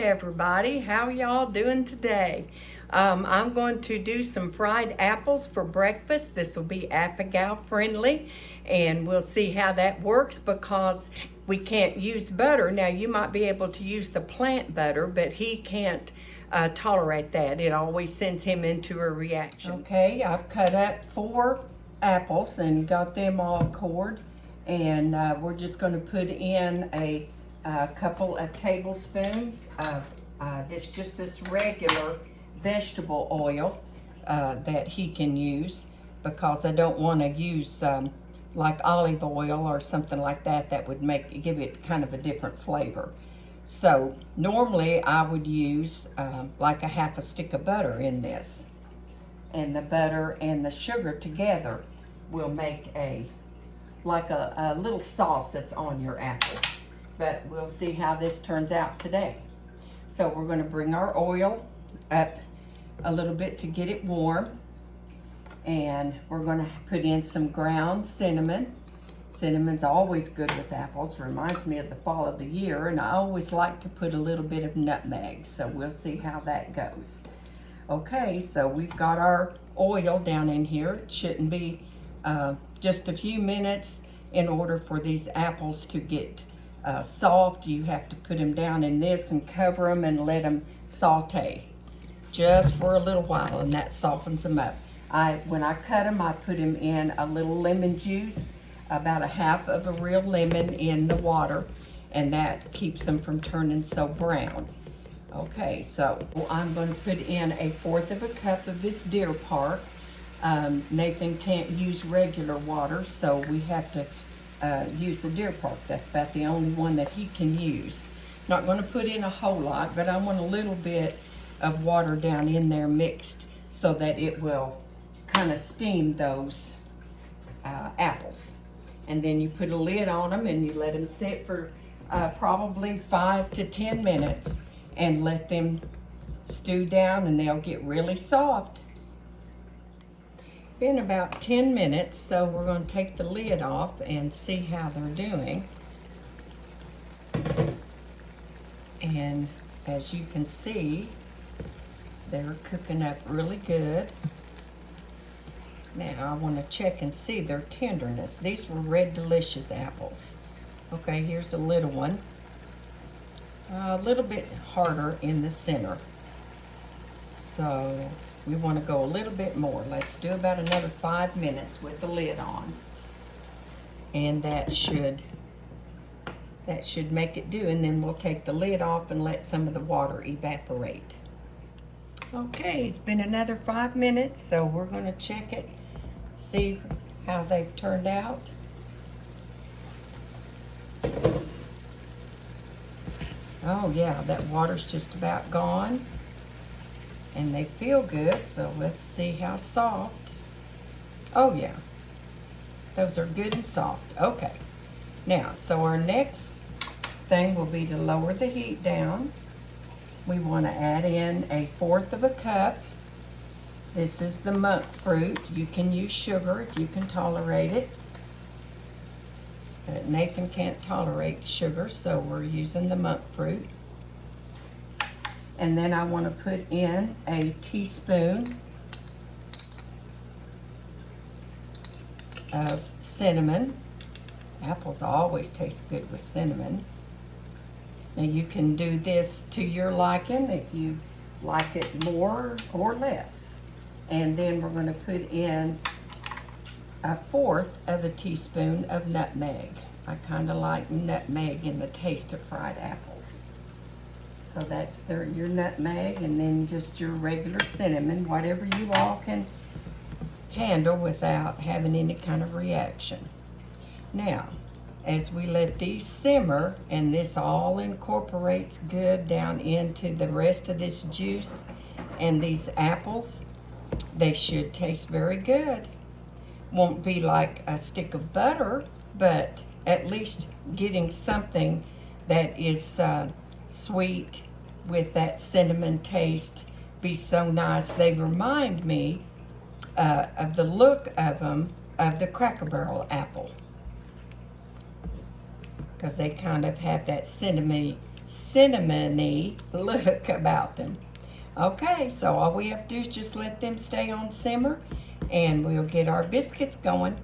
everybody. How y'all doing today? I'm going to do some fried apples for breakfast. This will be Affigal friendly, and we'll see how that works because we can't use butter. Now, you might be able to use the plant butter, but he can't tolerate that. It always sends him into a reaction. Okay, I've cut up 4 apples and got them all cored, and we're just going to put in a couple of tablespoons of this regular vegetable oil that he can use, because I don't want to use like olive oil or something like that. That would give it kind of a different flavor. So normally I would use like a half a stick of butter in this, and the butter and the sugar together will make a little sauce that's on your apples. But we'll see how this turns out today. So we're going to bring our oil up a little bit to get it warm, and we're going to put in some ground cinnamon. Cinnamon's always good with apples, reminds me of the fall of the year, and I always like to put a little bit of nutmeg, so we'll see how that goes. Okay, so we've got our oil down in here. It shouldn't be just a few minutes. In order for these apples to get soft, you have to put them down in this and cover them and let them saute just for a little while, and that softens them up. When I cut them, I put them in a little lemon juice, about a half of a real lemon in the water, and that keeps them from turning so brown. Okay, so I'm going to put in 1/4 of a cup of this Deer Park. Nathan can't use regular water, so we have to use the Deer Park. That's about the only one that he can use. Not going to put in a whole lot, but I want a little bit of water down in there mixed so that it will kind of steam those apples. And then you put a lid on them and you let them sit for probably 5 to 10 minutes and let them stew down, and they'll get really soft. Been about 10 minutes, so we're going to take the lid off and see how they're doing. And as you can see, they're cooking up really good. Now I want to check and see their tenderness. These were Red Delicious apples. Okay, here's a little one. A little bit harder in the center. So we want to go a little bit more. Let's do about another 5 minutes with the lid on. And that should make it do. And then we'll take the lid off and let some of the water evaporate. Okay, it's been another 5 minutes, so we're going to check it, see how they've turned out. Oh yeah, that water's just about gone. And they feel good, so let's see how soft. Oh yeah, those are good and soft. Okay, now, so our next thing will be to lower the heat down. We want to add in 1/4 of a cup. This is the monk fruit. You can use sugar if you can tolerate it. But Nathan can't tolerate sugar, so we're using the monk fruit. And then I want to put in a teaspoon of cinnamon. Apples always taste good with cinnamon. Now you can do this to your liking if you like it more or less. And then we're going to put in 1/4 of a teaspoon of nutmeg. I kind of like nutmeg in the taste of fried apples. So that's your nutmeg, and then just your regular cinnamon, whatever you all can handle without having any kind of reaction. Now, as we let these simmer, and this all incorporates good down into the rest of this juice and these apples, they should taste very good. Won't be like a stick of butter, but at least getting something that is sweet with that cinnamon taste be so nice. They remind me of the look of them, of the Cracker Barrel apple, because they kind of have that cinnamony cinnamony look about them. Okay, so all we have to do is just let them stay on simmer and we'll get our biscuits going.